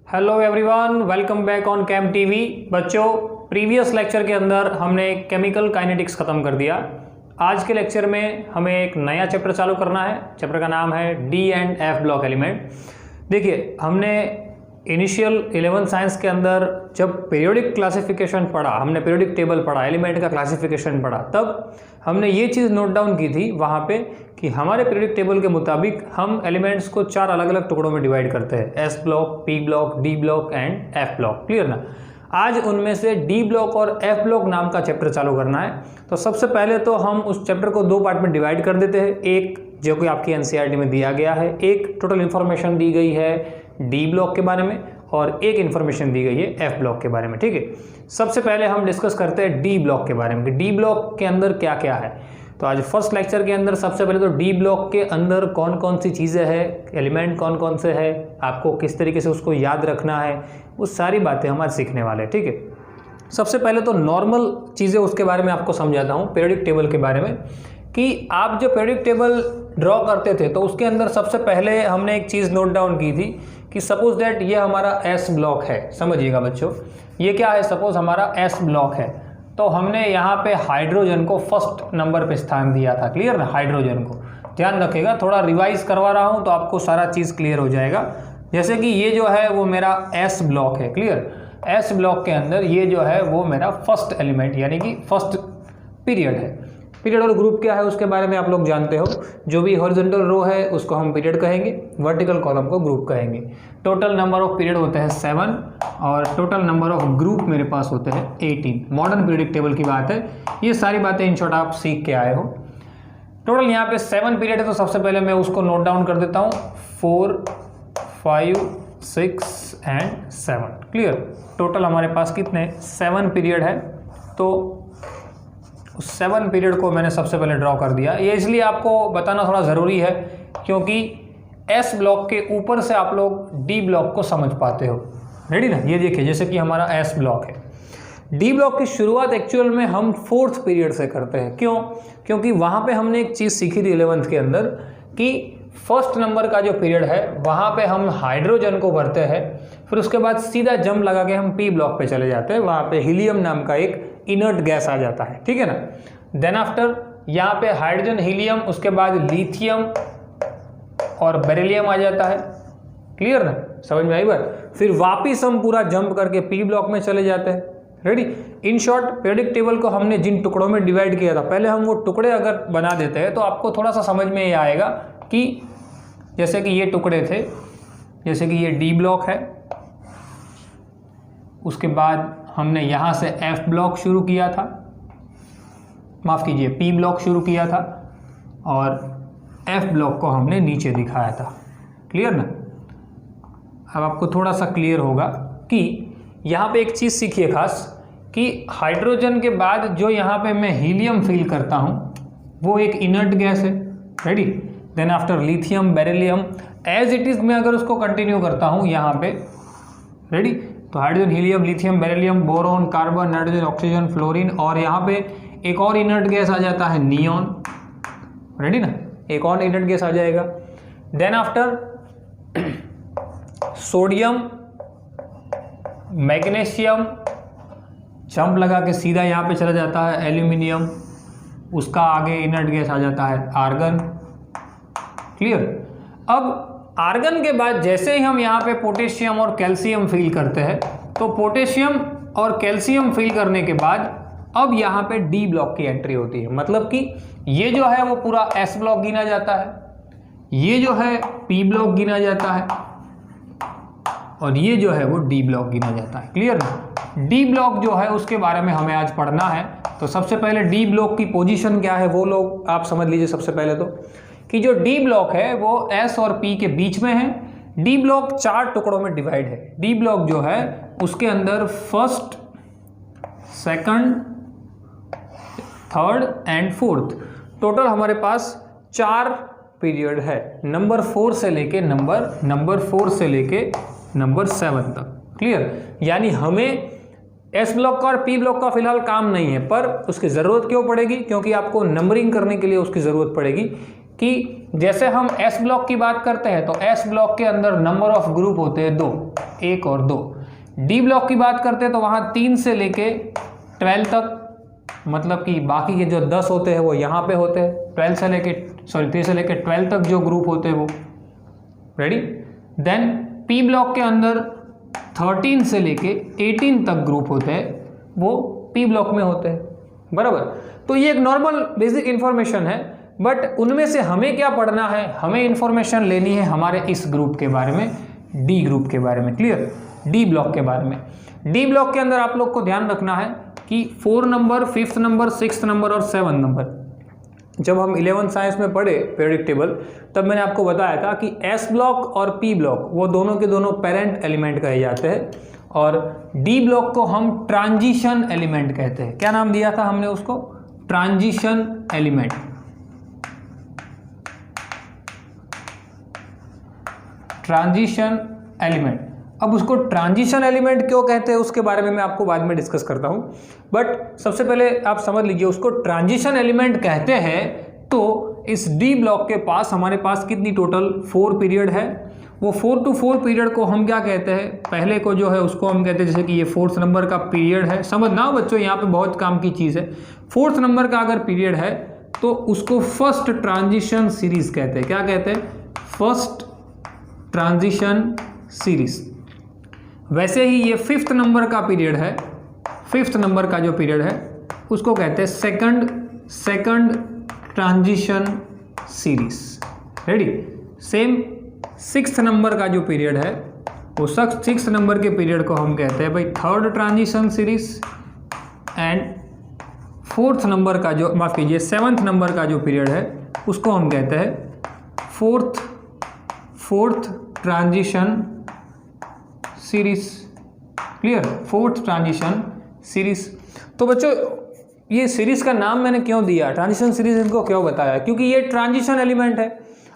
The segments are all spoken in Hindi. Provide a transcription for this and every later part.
Hello everyone, welcome back on cam TV. बच्चों, प्रीवियस लेक्चर के अंदर हमने केमिकल काइनेटिक्स ख़त्म कर दिया। आज के लेक्चर में हमें एक नया चैप्टर चालू करना है। चैप्टर का नाम है D and F block element. देखिए, हमने इनिशियल 11 साइंस के अंदर जब पीरियोडिक क्लासिफिकेशन पढ़ा, हमने पीरियोडिक टेबल पढ़ा, एलिमेंट का क्लासिफिकेशन पढ़ा, तब हमने ये चीज़ नोट डाउन की थी वहाँ पे कि हमारे पीरियोडिक टेबल के मुताबिक हम एलिमेंट्स को 4 अलग अलग टुकड़ों में डिवाइड करते हैं, S block, P block, D block and F block. Clear ना? आज उनमें से डी ब्लॉक और एफ ब्लॉक नाम का चैप्टर चालू करना है। तो सबसे पहले तो हम उस चैप्टर को 2 पार्ट में डिवाइड कर देते हैं। एक जो कि आपकी एनसीईआरटी में दिया गया है, एक टोटल इन्फॉर्मेशन दी गई है डी ब्लॉक के बारे में और एक इन्फॉर्मेशन दी गई है एफ ब्लॉक के बारे में। ठीक है, सबसे पहले हम डिस्कस करते हैं डी ब्लॉक के बारे में कि डी ब्लॉक के अंदर क्या क्या है। तो आज फर्स्ट लेक्चर के अंदर सबसे पहले तो डी ब्लॉक के अंदर कौन कौन सी चीज़ें हैं, एलिमेंट कौन कौन से हैं, आपको किस तरीके से उसको याद रखना है, वो सारी बातें हम आज सीखने वाले हैं। ठीक है, सबसे पहले तो नॉर्मल चीज़ें उसके बारे में आपको समझाता हूँ, पीरियोडिक टेबल के बारे में। कि आप जो पीरियोडिक टेबल ड्रॉ करते थे तो उसके अंदर सबसे पहले हमने एक चीज़ नोट डाउन की थी कि सपोज दैट ये हमारा एस ब्लॉक है। समझिएगा बच्चों, ये क्या है? सपोज हमारा एस ब्लॉक है, तो हमने यहाँ पे हाइड्रोजन को फर्स्ट नंबर पे स्थान दिया था। क्लियर ना? हाइड्रोजन को ध्यान रखिएगा, थोड़ा रिवाइज करवा रहा हूँ तो आपको सारा चीज़ क्लियर हो जाएगा। जैसे कि ये जो है वो मेरा एस ब्लॉक है। क्लियर? एस ब्लॉक के अंदर ये जो है वो मेरा फर्स्ट एलिमेंट यानी कि फर्स्ट पीरियड है। पीरियड और ग्रुप क्या है उसके बारे में आप लोग जानते हो। जो भी हॉरिजॉन्टल रो है उसको हम पीरियड कहेंगे, वर्टिकल कॉलम को ग्रुप कहेंगे। टोटल नंबर ऑफ पीरियड होते हैं 7 और टोटल नंबर ऑफ ग्रुप मेरे पास होते हैं 18। मॉडर्न पीरियडिक टेबल की बात है। ये सारी बातें इन शॉर्ट आप सीख के आए हो। टोटल यहाँ पे 7 पीरियड है, तो सबसे पहले मैं उसको नोट डाउन कर देता हूँ, 4, 5, 6 एंड 7। क्लियर? टोटल हमारे पास कितने 7 पीरियड है। तो 7 पीरियड को मैंने सबसे पहले ड्रॉ कर दिया। ये इसलिए आपको बताना थोड़ा ज़रूरी है क्योंकि एस ब्लॉक के ऊपर से आप लोग डी ब्लॉक को समझ पाते हो। रेडी ना? ये देखिए, जैसे कि हमारा एस ब्लॉक है, डी ब्लॉक की शुरुआत एक्चुअल में हम 4th पीरियड से करते हैं। क्यों? क्योंकि वहाँ पे हमने एक चीज़ सीखी थी 11th के अंदर कि फर्स्ट नंबर का जो पीरियड है वहाँ पे हम हाइड्रोजन को भरते हैं, फिर उसके बाद सीधा जंप लगा के हम पी ब्लॉक पे चले जाते हैं। वहाँ पे हीलियम नाम का एक इनर्ट गैस आ जाता है। ठीक है ना? देन आफ्टर यहाँ पे हाइड्रोजन, हीलियम, उसके बाद लिथियम और बेरिलियम आ जाता है। क्लियर ना? समझ में आई बात? फिर वापिस हम पूरा जंप करके पी ब्लॉक में चले जाते हैं। Ready? In short, periodic table को हमने जिन टुकड़ों में डिवाइड किया था, पहले हम वो टुकड़े अगर बना देते हैं तो आपको थोड़ा सा समझ में ये आएगा कि जैसे कि ये टुकड़े थे, जैसे कि ये डी ब्लॉक है, उसके बाद हमने यहाँ से एफ ब्लॉक शुरू किया था, माफ़ कीजिए पी ब्लॉक शुरू किया था और एफ ब्लॉक को हमने नीचे दिखाया था। क्लियर ना? अब आपको थोड़ा सा क्लियर होगा कि यहाँ पे एक चीज़ सीखिए खास कि हाइड्रोजन के बाद जो यहाँ पे मैं हीलियम फील करता हूँ वो एक इनर्ट गैस है। Ready? Then after lithium, beryllium, as it is मैं अगर उसको कंटिन्यू करता हूँ यहाँ पे, रेडी, तो hydrogen, helium, lithium, beryllium, boron, carbon, nitrogen, oxygen, fluorine और यहाँ पे एक और इनर्ट गैस आ जाता है नियॉन। रेडी ना? एक और इनर्ट गैस आ जाएगा। Then after sodium, magnesium, jump लगा के सीधा यहाँ पे चला जाता है एल्यूमिनियम, उसका आगे इनर्ट गैस आ जाता है आर्गन। क्लियर? अब आर्गन के बाद जैसे ही हम यहाँ पे पोटेशियम और कैल्शियम फील करते हैं, तो पोटेशियम और कैल्शियम फील करने के बाद अब यहाँ पे डी ब्लॉक की एंट्री होती है। मतलब कि ये जो है वो पूरा एस ब्लॉक गिना जाता है, ये जो है पी ब्लॉक गिना जाता है और ये जो है वो डी ब्लॉक गिना जाता है। क्लियर ना? डी ब्लॉक जो है उसके बारे में हमें आज पढ़ना है। तो सबसे पहले डी ब्लॉक की पोजीशन क्या है वो लोग आप समझ लीजिए। सबसे पहले तो कि जो डी ब्लॉक है वो एस और पी के बीच में है। डी ब्लॉक 4 टुकड़ों में डिवाइड है। डी ब्लॉक जो है उसके अंदर first, second, third and fourth, total हमारे पास 4 पीरियड है। नंबर 4 से लेके नंबर 7 तक। क्लियर? यानी हमें एस ब्लॉक का और पी ब्लॉक का फिलहाल काम नहीं है, पर उसकी ज़रूरत क्यों पड़ेगी? क्योंकि आपको नंबरिंग करने के लिए उसकी ज़रूरत पड़ेगी कि जैसे हम एस ब्लॉक की बात करते हैं तो एस ब्लॉक के अंदर नंबर ऑफ ग्रुप होते हैं 2, 1 और 2। डी ब्लॉक की बात करते हैं तो वहाँ 3 से लेके 12 तक, मतलब कि बाकी के जो 10 होते हैं वो यहाँ पे होते हैं। 3 से लेके 12 तक जो ग्रुप होते हैं वो रेडी। देन पी ब्लॉक के अंदर 13 से लेके 18 तक ग्रुप होते हैं, वो पी ब्लॉक में होते हैं, बराबर। तो ये एक नॉर्मल बेसिक इन्फॉर्मेशन है, बट उनमें से हमें क्या पढ़ना है, हमें इन्फॉर्मेशन लेनी है हमारे इस ग्रुप के बारे में, डी ग्रुप के बारे में, क्लियर, डी ब्लॉक के बारे में। डी ब्लॉक के अंदर आप लोग को ध्यान रखना है कि 4 number, 5th number, 6th number और 7th नंबर, जब हम 11th साइंस में पढ़े पीरियोडिक टेबल, तब मैंने आपको बताया था कि एस ब्लॉक और पी ब्लॉक वो दोनों के दोनों पेरेंट एलिमेंट कहे जाते हैं, और डी ब्लॉक को हम ट्रांजिशन एलिमेंट कहते हैं। क्या नाम दिया था हमने उसको? Transition element. Transition element. अब उसको ट्रांजिशन एलिमेंट क्यों कहते हैं उसके बारे में मैं आपको बाद में डिस्कस करता हूं, बट सबसे पहले आप समझ लीजिए उसको ट्रांजिशन एलिमेंट कहते हैं। तो इस डी ब्लॉक के पास हमारे पास कितनी टोटल 4 पीरियड है। वो 4 to 4 पीरियड को हम क्या कहते हैं, पहले को जो है उसको हम कहते हैं, जैसे कि ये 4th नंबर का पीरियड है, समझना हो बच्चों यहाँ पे बहुत काम की चीज़ है। 4th नंबर का अगर पीरियड है तो उसको फर्स्ट ट्रांजिशन सीरीज कहते हैं। क्या कहते हैं? First transition series. वैसे ही ये 5th नंबर का पीरियड है, 5th नंबर का जो पीरियड है उसको कहते हैं second transition series. Ready. Same 6th number का जो पीरियड है वो 6th नंबर के पीरियड को हम कहते हैं भाई third transition series. And 4th number का जो, माफ कीजिए, 7th नंबर का जो पीरियड है उसको हम कहते हैं fourth transition series. Clear? 4th transition series. तो बच्चों ये सीरीज का नाम मैंने क्यों दिया, ट्रांजिशन सीरीज इनको क्यों बताया, क्योंकि ये ट्रांजिशन एलिमेंट है।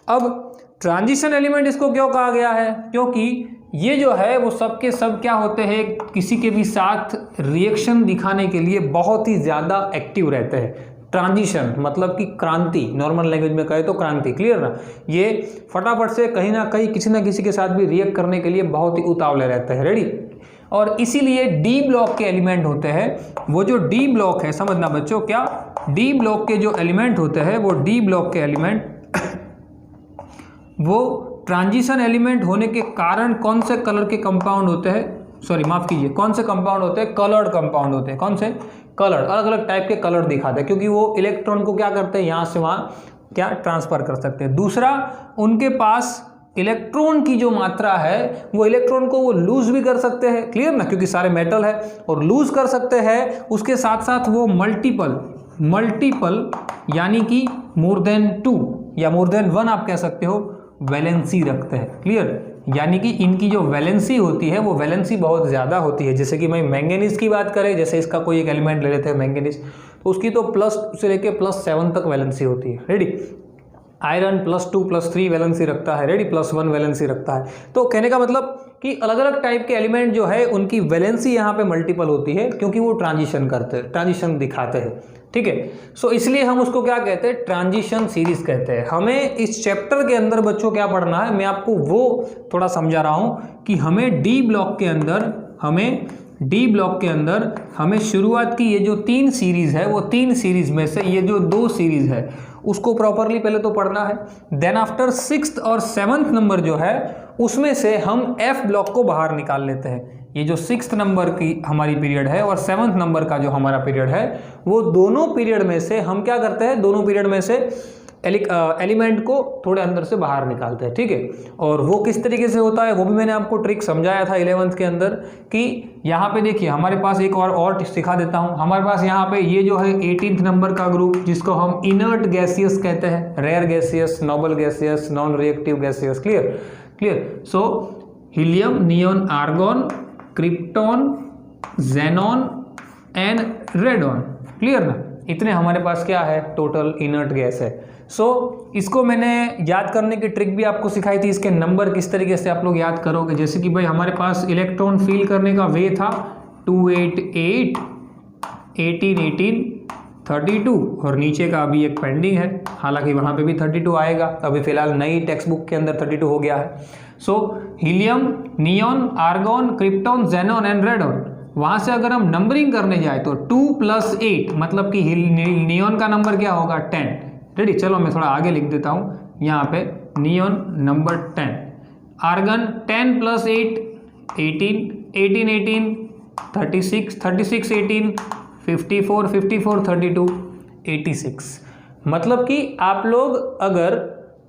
अब ट्रांजिशन एलिमेंट इसको क्यों कहा गया है, क्योंकि ये जो है वो सब के सब क्या होते हैं, किसी के भी साथ रिएक्शन दिखाने के लिए बहुत ही ज़्यादा एक्टिव रहते हैं। ट्रांजिशन मतलब कि क्रांति, नॉर्मल लैंग्वेज में कहे तो क्रांति, क्लियर ना। ये फटाफट से कहीं ना कहीं किसी ना किसी के साथ भी रिएक्ट करने के लिए बहुत ही उतावले रहते हैं। रेडी। और इसीलिए डी ब्लॉक के एलिमेंट होते हैं, वो जो डी ब्लॉक है, समझना बच्चों, क्या डी ब्लॉक के जो एलिमेंट होते हैं वो डी ब्लॉक के एलिमेंट वो ट्रांजिशन एलिमेंट होने के कारण कौन से कलर के कंपाउंड होते हैं, सॉरी माफ कीजिए, कौन से कंपाउंड होते हैं, कलर्ड कंपाउंड होते हैं। कौन से? कलर, अलग अलग टाइप के कलर दिखाते हैं, क्योंकि वो इलेक्ट्रॉन को क्या करते हैं, यहाँ से वहाँ क्या ट्रांसफर कर सकते हैं। दूसरा, उनके पास इलेक्ट्रॉन की जो मात्रा है वो इलेक्ट्रॉन को वो लूज भी कर सकते हैं, क्लियर ना, क्योंकि सारे मेटल है और लूज कर सकते हैं। उसके साथ साथ वो मल्टीपल यानी कि मोर देन 2 या मोर देन 1 आप कह सकते हो, वैलेंसी रखते हैं। क्लियर? यानी कि इनकी जो वैलेंसी होती है वो वैलेंसी बहुत ज़्यादा होती है। जैसे कि मैं मैंगनीज की बात करें, जैसे इसका कोई एक एलिमेंट ले लेते हैं मैंगनीज, तो उसकी तो +2 से लेके +7 तक वैलेंसी होती है। रेडी। आयरन +2 +3 वैलेंसी रखता है। रेडी। +1 वैलेंसी रखता है। तो कहने का मतलब कि अलग अलग टाइप के एलिमेंट जो है उनकी वैलेंसी यहाँ पे मल्टीपल होती है, क्योंकि वो ट्रांजिशन करते हैं, ट्रांजिशन दिखाते हैं। ठीक है। सो इसलिए हम उसको क्या कहते हैं, ट्रांजिशन सीरीज कहते हैं। हमें इस चैप्टर के अंदर बच्चों क्या पढ़ना है, मैं आपको वो थोड़ा समझा रहा हूँ कि हमें डी ब्लॉक के अंदर हमें शुरुआत की ये जो 3 सीरीज है, वो 3 सीरीज में से ये जो 2 सीरीज है उसको प्रॉपरली पहले तो पढ़ना है। देन आफ्टर 6th और 7th नंबर जो है उसमें से हम एफ ब्लॉक को बाहर निकाल लेते हैं। ये जो 6th नंबर की हमारी पीरियड है और 7th नंबर का जो हमारा पीरियड है, वो दोनों पीरियड में से हम क्या करते हैं, दोनों पीरियड में से एलिमेंट को थोड़े अंदर से बाहर निकालते हैं। ठीक है। और वो किस तरीके से होता है वो भी मैंने आपको ट्रिक समझाया था 11th के अंदर, कि यहाँ पे देखिए हमारे पास एक और सिखा देता हूँ। हमारे पास यहाँ पे ये जो है 18th नंबर का ग्रुप, जिसको हम इनर्ट गैसियस कहते हैं, rare gaseous, noble gaseous, non reactive gaseous. Clear. So helium, neon, argon, krypton, xenon and radon. Clear ना। इतने हमारे पास क्या है, टोटल इनर्ट गैस है। सो इसको मैंने याद करने की ट्रिक भी आपको सिखाई थी। इसके नंबर किस तरीके से आप लोग याद करोगे, जैसे कि भाई हमारे पास इलेक्ट्रॉन फील करने का वे था 288, 18, 18, 32 और नीचे का अभी एक पेंडिंग है, हालांकि वहाँ पे भी 32 आएगा। अभी फिलहाल नई टेक्स्ट बुक के अंदर 32 हो गया है। So helium, neon, argon, krypton, xenon and radon, वहाँ से अगर हम नंबरिंग करने जाए तो 2 + 8 मतलब कि नियॉन का नंबर क्या होगा 10। रेडी, चलो मैं थोड़ा आगे लिख देता हूँ यहाँ पे, नियॉन नंबर 10, आर्गन 10 + 8 18, 18 18 36, 36 18 54, 54 32 86। मतलब कि आप लोग अगर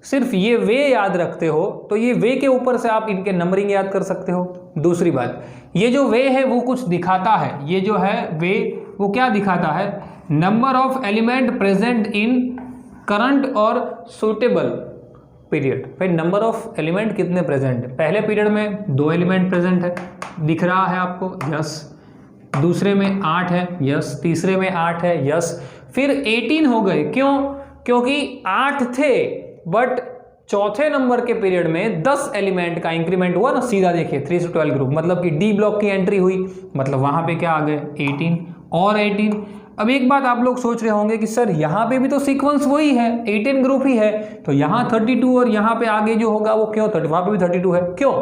सिर्फ ये वे याद रखते हो तो ये वे के ऊपर से आप इनके नंबरिंग याद कर सकते हो। दूसरी बात, ये जो वे है वो कुछ दिखाता है, ये जो है वे वो क्या दिखाता है, number of element present in current और सुटेबल पीरियड। भाई नंबर ऑफ एलिमेंट कितने प्रेजेंट है, पहले पीरियड में 2 एलिमेंट प्रेजेंट है, दिख रहा है आपको, यस। दूसरे में 8 है, यस। तीसरे में 8 है, यस। फिर 18 हो गए, क्यों? क्योंकि 8 थे बट चौथे नंबर के पीरियड में 10 एलिमेंट का इंक्रीमेंट हुआ ना, सीधा देखिए 3 से 12 ग्रुप, मतलब कि डी ब्लॉक की एंट्री हुई, मतलब वहां पे क्या आ गए 18 और 18। अब एक बात आप लोग सोच रहे होंगे कि सर यहाँ पे भी तो सीक्वेंस वही है, 18 ग्रुप ही है, तो यहाँ 32 और यहाँ पे आगे जो होगा वो क्यों 30, वहां पे भी 32 है, क्यों?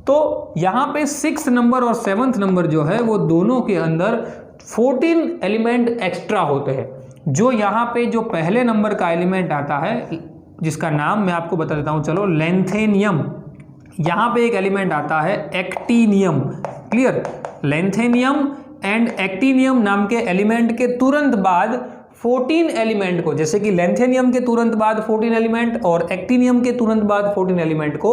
तो यहाँ पे 6th नंबर और 7th नंबर जो है वो दोनों के अंदर 14 एलिमेंट एक्स्ट्रा होते हैं। जो यहाँ पे जो पहले नंबर का एलिमेंट आता है जिसका नाम मैं आपको बता देता हूँ, चलो, लेंथेनियम। यहाँ पे एक एलिमेंट आता है actinium, clear? Lanthanum and actinium नाम के एलिमेंट के तुरंत बाद 14 एलिमेंट को, जैसे कि लेंथेनियम के तुरंत बाद 14 एलिमेंट और एक्टिनियम के तुरंत बाद 14 एलिमेंट को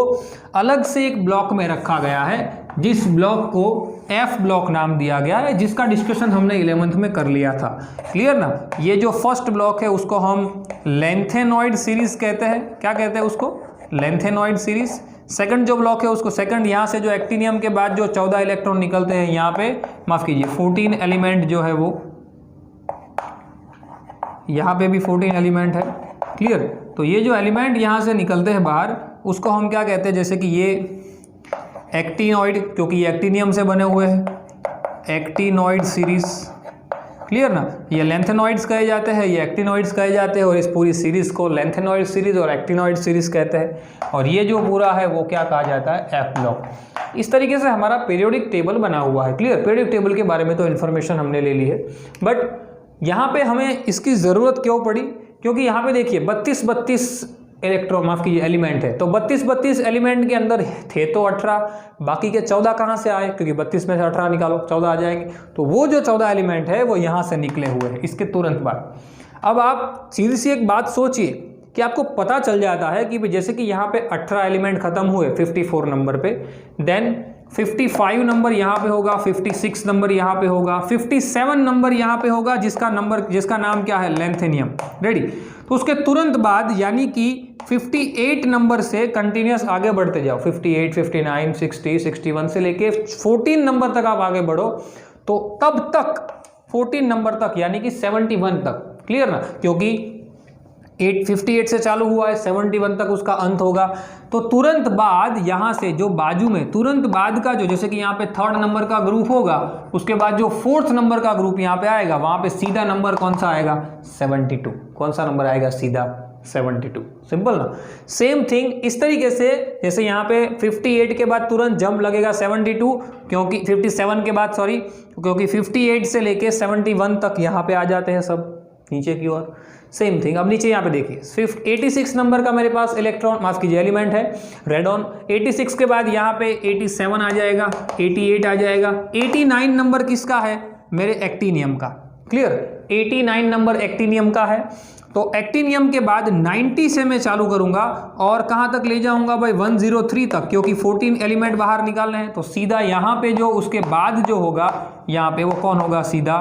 अलग से एक ब्लॉक में रखा गया है, जिस ब्लॉक को F ब्लॉक नाम दिया गया है, जिसका डिस्कशन हमने 11th में कर लिया था, क्लियर ना? ये जो फर्स्ट ब्लॉक है उसको हम लेंथेनॉइड सीरीज कहते हैं। क्या कहते हैं उसको? Lanthanoid series. सेकंड जो ब्लॉक है उसको सेकंड, यहाँ से जो एक्टिनियम के बाद जो 14 इलेक्ट्रॉन निकलते हैं यहाँ पे, माफ कीजिए 14 एलिमेंट जो है वो, यहाँ पे भी 14 एलिमेंट है, क्लियर? तो ये जो एलिमेंट यहाँ से निकलते हैं बाहर उसको हम क्या कहते हैं, जैसे कि ये एक्टिनॉइड, क्योंकि ये एक्टिनियम से बने हुए हैं, एक्टिनॉइड सीरीज, क्लियर ना? ये लेंथेनॉइड्स कहे जाते हैं, ये एक्टिनॉइड्स कहे जाते हैं, और इस पूरी सीरीज को लेंथेनॉइड सीरीज और एक्टिनॉइड सीरीज कहते हैं। और ये जो पूरा है वो क्या कहा जाता है, एफ ब्लॉक। इस तरीके से हमारा पीरियोडिक टेबल बना हुआ है, क्लियर? पीरियोडिक टेबल के बारे में तो इन्फॉर्मेशन हमने ले ली है, बट यहाँ पे हमें इसकी ज़रूरत क्यों पड़ी? क्योंकि यहाँ पे देखिए 32 इलेक्ट्रॉन, माफ कीजिए, एलिमेंट है, तो 32 एलिमेंट के अंदर थे तो 18, बाकी के 14 कहाँ से आए? क्योंकि 32 में से 18 निकालो 14 आ जाएंगे, तो वो जो 14 एलिमेंट है वो यहाँ से निकले हुए हैं इसके तुरंत बाद। अब आप सीधी सी एक बात सोचिए कि आपको पता चल जाता है कि जैसे कि यहाँ पे 18 एलिमेंट खत्म हुए 54 नंबर पे, देन 55 नंबर यहाँ पे होगा, 56 नंबर यहाँ पे होगा, 57 नंबर यहाँ पे होगा, जिसका नाम क्या है, लेंथेनियम। रेडी? तो उसके तुरंत बाद यानी कि 58 नंबर से कंटिन्यूस आगे बढ़ते जाओ, 58, 59, 60, 61 से लेके 14 नंबर तक आप आगे बढ़ो, तो तब तक 14 नंबर तक यानी कि 71 तक, क्लियर ना? क्योंकि 58 से चालू हुआ है, 71 तक उसका अंत होगा। तो तुरंत बाद यहाँ से जो बाजू में तुरंत बाद का जो, जैसे कि यहाँ पे 3rd नंबर का ग्रुप होगा, उसके बाद जो 4th नंबर का ग्रुप यहाँ पे आएगा, वहाँ पे सीधा नंबर कौन सा आएगा, 72। कौन सा नंबर आएगा सीधा, 72। सिंपल ना? सेम थिंग इस तरीके से, जैसे यहाँ पे 58 के बाद तुरंत जंप लगेगा 72, क्योंकि 57 के बाद, सॉरी, क्योंकि 58 से लेके 71 तक यहाँ पे आ जाते हैं सब नीचे की ओर। सेम थिंग अब नीचे यहाँ पे देखिए 86 नंबर का मेरे पास इलेक्ट्रॉन, माफ कीजिए, एलिमेंट है, रेडॉन। 86 के बाद यहाँ पे 87 आ जाएगा, 88 आ जाएगा, 89 नंबर किसका है, मेरे एक्टिनियम का, क्लियर? 89 नंबर एक्टिनियम का है। तो एक्टिनियम के बाद 90 से मैं चालू करूंगा और कहाँ तक ले जाऊंगा भाई, 103 तक, क्योंकि 14 एलिमेंट बाहर निकालने हैं। तो सीधा यहाँ पे जो उसके बाद जो होगा यहाँ पे वो कौन होगा, सीधा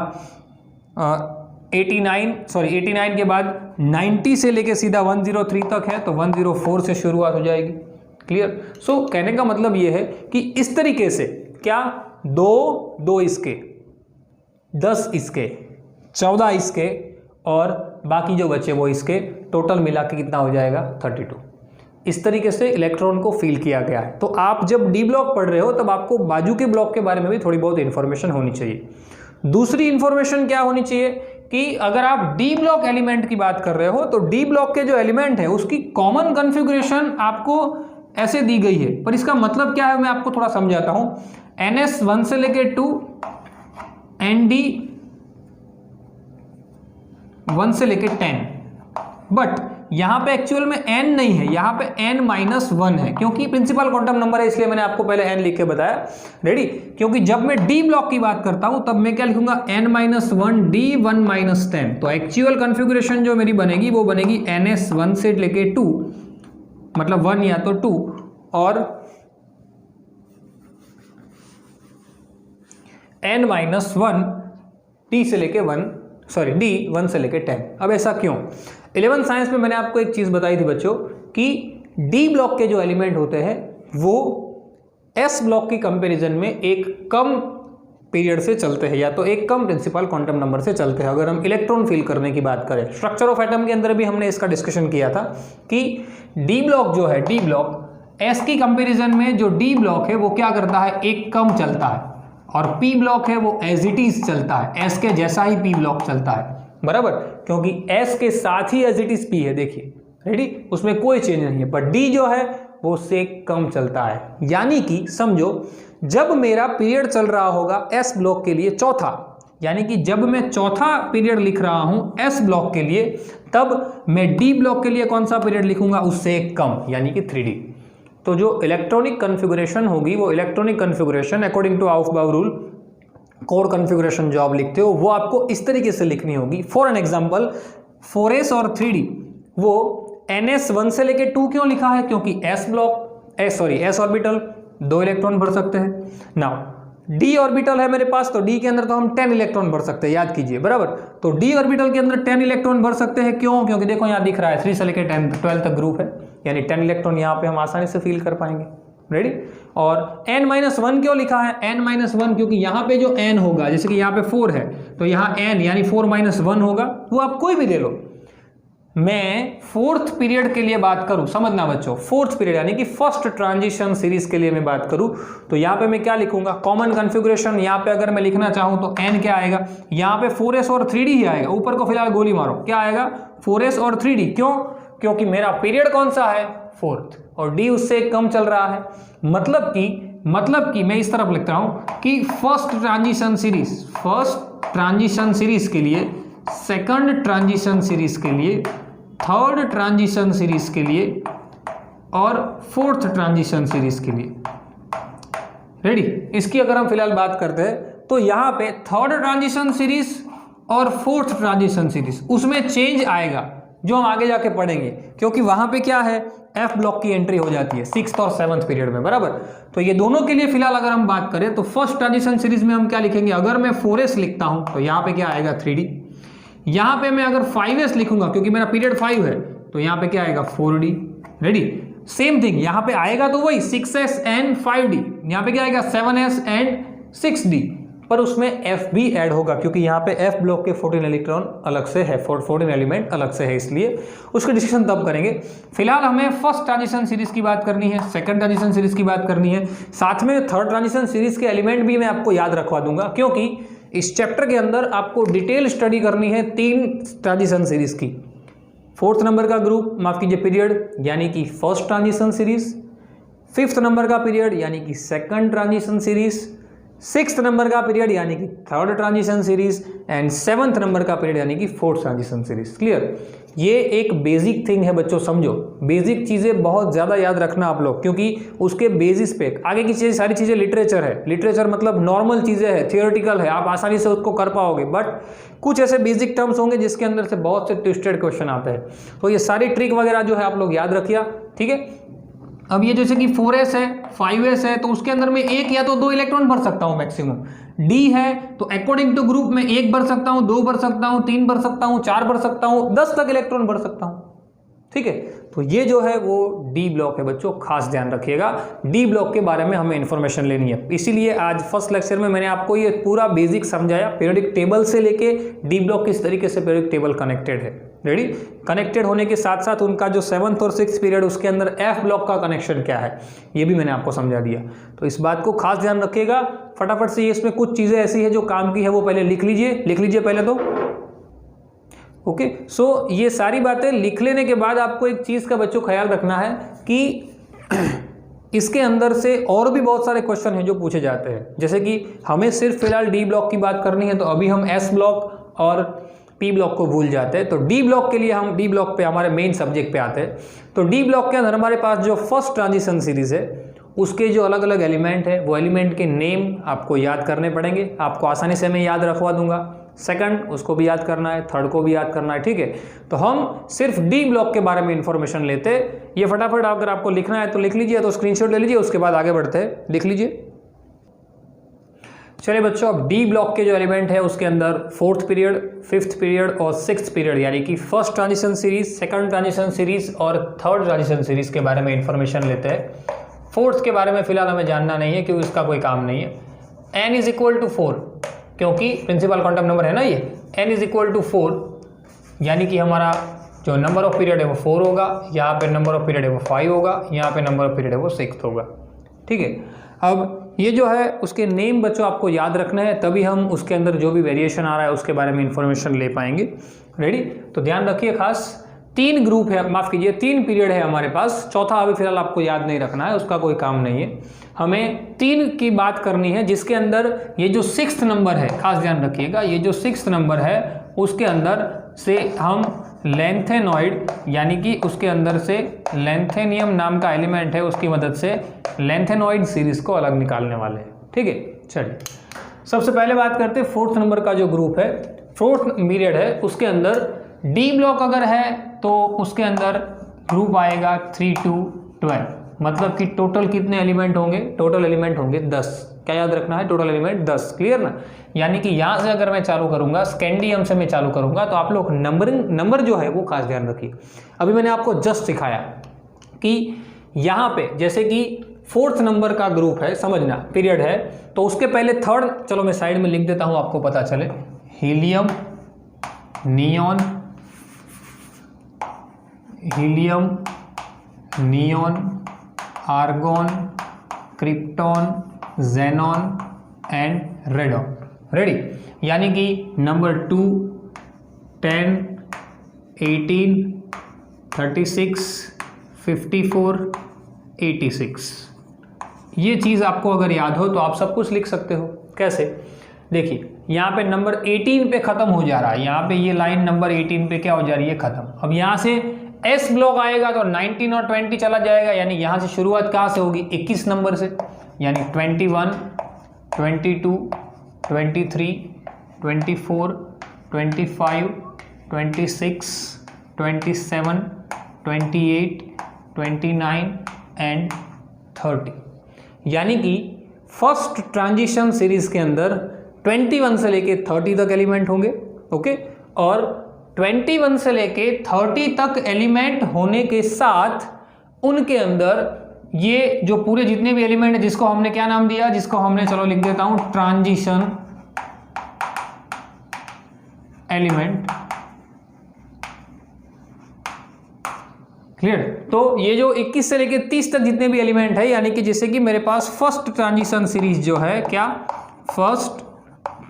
89 के बाद 90 से लेके सीधा 103 तक है, तो 104 से शुरुआत हो जाएगी, क्लियर? सो कहने का मतलब ये है कि इस तरीके से क्या, 2 इसके, 10 इसके, 14 इसके और बाकी जो बचे वो इसके, टोटल मिला के कितना हो जाएगा, 32। इस तरीके से इलेक्ट्रॉन को फील किया गया है। तो आप जब डी ब्लॉक पढ़ रहे हो तब आपको बाजू के ब्लॉक के बारे में भी थोड़ी बहुत इन्फॉर्मेशन होनी चाहिए। दूसरी इन्फॉर्मेशन क्या होनी चाहिए कि अगर आप डी ब्लॉक एलिमेंट की बात कर रहे हो तो डी ब्लॉक के जो एलिमेंट है उसकी कॉमन कॉन्फ़िगरेशन आपको ऐसे दी गई है, पर इसका मतलब क्या है मैं आपको थोड़ा समझाता हूं। NS 1 से लेके 2, ND 1 से लेके 10, बट यहां पे एक्चुअल में n नहीं है, यहां पे n-1 है, क्योंकि प्रिंसिपल क्वांटम नंबर है, इसलिए मैंने आपको पहले n लिख के बताया। रेडी? क्योंकि जब मैं डी ब्लॉक की बात करता हूं तब मैं क्या लिखूंगा, n-1 D1-10। तो एक्चुअल कॉन्फ़िगरेशन जो मेरी बनेगी वो बनेगी NS 1 से लेके 2, मतलब 1 या तो 2, और n-1 D से लेके 1, सॉरी D 1 से लेके 10। अब ऐसा क्यों? 11th साइंस में मैंने आपको एक चीज़ बताई थी बच्चों कि डी ब्लॉक के जो एलिमेंट होते हैं वो एस ब्लॉक की कंपैरिजन में एक कम पीरियड से चलते हैं, या तो एक कम प्रिंसिपल क्वांटम नंबर से चलते हैं। अगर हम इलेक्ट्रॉन फिल करने की बात करें, स्ट्रक्चर ऑफ एटम के अंदर भी हमने इसका डिस्कशन किया था कि डी ब्लॉक जो है, डी ब्लॉक एस की कंपैरिजन में जो डी ब्लॉक है वो क्या करता है, एक कम चलता है, और पी ब्लॉक है वो एज इट इज चलता है, एस के जैसा ही पी ब्लॉक चलता है, बराबर, क्योंकि एस के साथ ही एज इट इज पी है। देखिए रेडी, उसमें कोई चेंज नहीं है, पर डी जो है वो उससे कम चलता है। यानी कि समझो जब मेरा पीरियड चल रहा होगा एस ब्लॉक के लिए चौथा, यानी कि जब मैं चौथा पीरियड लिख रहा हूं एस ब्लॉक के लिए, तब मैं डी ब्लॉक के लिए कौन सा पीरियड लिखूंगा, उससे एक कम, यानी कि 3D। तो जो इलेक्ट्रॉनिक कॉन्फ़िगरेशन होगी वो electronic configuration according to Aufbau rule, core configuration जो आप लिखते हो वो आपको इस तरीके से लिखनी होगी। फॉर एन एग्जांपल 4s और 3D, वो NS 1 से लेके 2 क्यों लिखा है, क्योंकि s ऑर्बिटल 2 इलेक्ट्रॉन भर सकते हैं। नाउ d ऑर्बिटल है मेरे पास, तो d के अंदर तो हम 10 इलेक्ट्रॉन भर सकते हैं, याद कीजिए, बराबर। तो d ऑर्बिटल के अंदर 10 इलेक्ट्रॉन भर सकते हैं, क्यों? क्योंकि देखो यहाँ दिख रहा है 3 से लेके 12 तक ग्रुप है, यानी 10 इलेक्ट्रॉन यहाँ पे हम आसानी से फील कर पाएंगे। रेडी? और n-1 क्यों लिखा है, n-1 क्योंकि यहाँ पे जो n होगा, जैसे कि यहाँ पे 4 है तो यहाँ n यानी 4-1 होगा, वो आप कोई भी ले लो। मैं फोर्थ पीरियड के लिए बात करूं, समझना बच्चों, फोर्थ पीरियड यानी कि फर्स्ट ट्रांजिशन सीरीज के लिए मैं बात करूं तो यहाँ पे मैं क्या लिखूंगा, कॉमन कॉन्फ़िगरेशन। यहाँ पे अगर मैं लिखना चाहूं तो n क्या आएगा, यहाँ पे 4s और 3D ही आएगा, ऊपर को फिलहाल गोली मारो, क्या आएगा 4s और 3D। क्यों? क्योंकि मेरा पीरियड कौन सा है, फोर्थ, और d उससे कम चल रहा है। मतलब कि मैं इस तरफ लिखता हूं कि फर्स्ट ट्रांजिशन सीरीज के लिए, सेकंड ट्रांजिशन सीरीज के लिए, थर्ड ट्रांजिशन सीरीज के लिए और फोर्थ ट्रांजिशन सीरीज के लिए। रेडी? इसकी अगर हम फिलहाल बात करते हैं तो यहाँ पे थर्ड ट्रांजिशन सीरीज और फोर्थ ट्रांजिशन सीरीज, उसमें चेंज आएगा जो हम आगे जाके पढ़ेंगे, क्योंकि वहां पे क्या है, एफ ब्लॉक की एंट्री हो जाती है 6th और 7th पीरियड में, बराबर। तो ये दोनों के लिए फिलहाल अगर हम बात करें तो फर्स्ट ट्रांजिशन सीरीज में हम क्या लिखेंगे, अगर मैं 4s लिखता हूं तो यहाँ पे क्या आएगा 3D। यहाँ पे मैं अगर 5s लिखूंगा क्योंकि मेरा पीरियड 5 है तो यहाँ पे क्या आएगा 4D। रेडी? सेम थिंग यहाँ पे आएगा तो वही 6s एंड 5D, यहाँ पे क्या आएगा 7s एंड 6D, पर उसमें F भी ऐड होगा क्योंकि यहाँ पे F ब्लॉक के 14 इलेक्ट्रॉन अलग से है, 14 एलिमेंट अलग से है, इसलिए उसका डिस्कशन तब करेंगे। फिलहाल हमें फर्स्ट ट्रांजिशन सीरीज की बात करनी है, सेकंड ट्रांजिशन सीरीज की बात करनी है, साथ में थर्ड ट्रांजिशन सीरीज के एलिमेंट भी मैं आपको याद रखवा दूंगा, क्योंकि इस चैप्टर के अंदर आपको डिटेल स्टडी करनी है 3 ट्रांजिशन सीरीज की। 4th नंबर का ग्रुप, माफ कीजिए पीरियड, यानी कि first transition series, 5th number का पीरियड यानी कि second transition series, 6th number का पीरियड यानी कि third transition series, and 7th number का पीरियड यानी कि फोर्थ ट्रांजिशन सीरीज। क्लियर? ये एक बेसिक थिंग है बच्चों, समझो, बेसिक चीज़ें बहुत ज़्यादा याद रखना आप लोग, क्योंकि उसके बेसिस पे आगे की चीज़ें, सारी चीज़ें लिटरेचर है। लिटरेचर मतलब नॉर्मल चीज़ें है, थियोरेटिकल है, आप आसानी से उसको कर पाओगे, बट कुछ ऐसे बेसिक टर्म्स होंगे जिसके अंदर से बहुत से ट्विस्टेड क्वेश्चन आते हैं। तो ये सारी ट्रिक वगैरह जो है आप लोग याद रखिए, ठीक है। अब ये जैसे कि 4s है, 5s है, तो उसके अंदर में एक या तो 2 इलेक्ट्रॉन भर सकता हूँ मैक्सिमम। D है तो अकॉर्डिंग टू ग्रुप में 1 भर सकता हूँ, 2 भर सकता हूँ, 3 भर सकता हूँ, 4 भर सकता हूँ, 10 तक इलेक्ट्रॉन भर सकता हूँ, ठीक है। तो ये जो है वो डी ब्लॉक है बच्चों, खास ध्यान रखिएगा, डी ब्लॉक के बारे में हमें इन्फॉर्मेशन लेनी है। इसीलिए आज फर्स्ट लेक्चर में मैंने आपको ये पूरा बेसिक समझाया, पीरियोडिक टेबल से लेके डी ब्लॉक किस तरीके से पीरियोडिक टेबल कनेक्टेड है। रेडी? कनेक्टेड होने के साथ साथ उनका जो 7th और 6th पीरियड, उसके अंदर एफ ब्लॉक का कनेक्शन क्या है, ये भी मैंने आपको समझा दिया। तो इस बात को खास ध्यान रखिएगा। फटाफट से, इसमें कुछ चीज़ें ऐसी है जो काम की है, वो पहले लिख लीजिए पहले तो। ओके, सो ये सारी बातें लिख लेने के बाद आपको एक चीज़ का बच्चों ख्याल रखना है कि इसके अंदर से और भी बहुत सारे क्वेश्चन हैं जो पूछे जाते हैं। जैसे कि हमें सिर्फ फिलहाल डी ब्लॉक की बात करनी है, तो अभी हम एस ब्लॉक और पी ब्लॉक को भूल जाते हैं। तो डी ब्लॉक के लिए हम डी ब्लॉक पे हमारे मेन सब्जेक्ट पे आते हैं। तो डी ब्लॉक के अंदर हमारे पास जो फर्स्ट ट्रांजिशन सीरीज है उसके जो अलग अलग एलिमेंट है वो एलिमेंट के नेम आपको याद करने पड़ेंगे। आपको आसानी से मैं याद रखवा दूंगा। सेकंड उसको भी याद करना है, थर्ड को भी याद करना है, ठीक है। तो हम सिर्फ डी ब्लॉक के बारे में इंफॉर्मेशन लेते। ये फटाफट अगर आपको लिखना है तो लिख लीजिए, तो स्क्रीनशॉट ले लीजिए, उसके बाद आगे बढ़ते हैं, लिख लीजिए। चलिए बच्चों, अब डी ब्लॉक के जो एलिमेंट है उसके अंदर फोर्थ पीरियड, फिफ्थ पीरियड और सिक्स्थ पीरियड यानी कि first transition series, second transition series और थर्ड ट्रांजिशन सीरीज के बारे में इंफॉर्मेशन लेते हैं। फोर्थ के बारे में फिलहाल हमें जानना नहीं है क्योंकि इसका कोई काम नहीं है। n इज इक्वल टू 4 क्योंकि प्रिंसिपल क्वांटम नंबर है ना ये, n इज इक्वल टू 4 यानी कि हमारा जो नंबर ऑफ पीरियड है वो 4 होगा, यहाँ पे नंबर ऑफ पीरियड है वो 5 होगा, यहाँ पे नंबर ऑफ पीरियड है वो 6 होगा, ठीक है। अब ये जो है उसके नेम बच्चों आपको याद रखना है, तभी हम उसके अंदर जो भी वेरिएशन आ रहा है उसके बारे में इंफॉर्मेशन ले पाएंगे। रेडी? तो ध्यान रखिए, खास 3 ग्रुप है, माफ़ कीजिए 3 पीरियड है हमारे पास, चौथा अभी फिलहाल आपको याद नहीं रखना है, उसका कोई काम नहीं है। हमें 3 की बात करनी है जिसके अंदर ये जो 6th नंबर है, खास ध्यान रखिएगा, ये जो 6th नंबर है उसके अंदर से हम लेंथेनॉइड यानी कि उसके अंदर से लेंथेनियम नाम का एलिमेंट है, उसकी मदद से लेंथेनॉइड सीरीज को अलग निकालने वाले हैं, ठीक है। चलिए सबसे पहले बात करते हैं 4th नंबर का जो ग्रुप है, 4th पीरियड है, उसके अंदर डी ब्लॉक अगर है तो उसके अंदर ग्रुप आएगा 3 to 12, मतलब कि टोटल कितने एलिमेंट होंगे? टोटल एलिमेंट होंगे 10। क्या याद रखना है? टोटल एलिमेंट 10, क्लियर ना। यानी कि यहाँ से अगर मैं चालू करूँगा, स्कैंडियम से मैं चालू करूँगा, तो आप लोग नंबर जो है वो खास ध्यान रखिए। अभी मैंने आपको जस्ट सिखाया कि यहाँ पे जैसे कि 4th नंबर का ग्रुप है, समझना पीरियड है, तो उसके पहले थर्ड, चलो मैं साइड में लिख देता हूँ आपको पता चले, helium, neon, argon, krypton, xenon and radon. Ready? यानी कि नंबर 2, 10, 18, 36, 54, 86। ये चीज़ आपको अगर याद हो तो आप सब कुछ लिख सकते हो। कैसे? देखिए यहाँ पे नंबर 18 पे ख़त्म हो जा रहा है, यहाँ पे ये लाइन नंबर 18 पे क्या हो जा रही है? ख़त्म। अब यहाँ से एस ब्लॉक आएगा तो 19 और 20 चला जाएगा, यानी यहाँ से शुरुआत कहाँ से होगी? 21 नंबर से, यानी 21, 22, 23, 24, 25, 26, 27, 28, 29 एंड 30। यानी कि फर्स्ट ट्रांजिशन सीरीज के अंदर 21 से लेके 30 तक एलिमेंट होंगे, ओके। और 21 से लेके 30 तक एलिमेंट होने के साथ उनके अंदर ये जो पूरे जितने भी एलिमेंट है, जिसको हमने क्या नाम दिया? जिसको हमने, चलो लिख देता हूं, ट्रांजिशन एलिमेंट, क्लियर। तो ये जो 21 से लेके 30 तक जितने भी एलिमेंट है, यानी कि जैसे कि मेरे पास फर्स्ट ट्रांजिशन सीरीज जो है, क्या फर्स्ट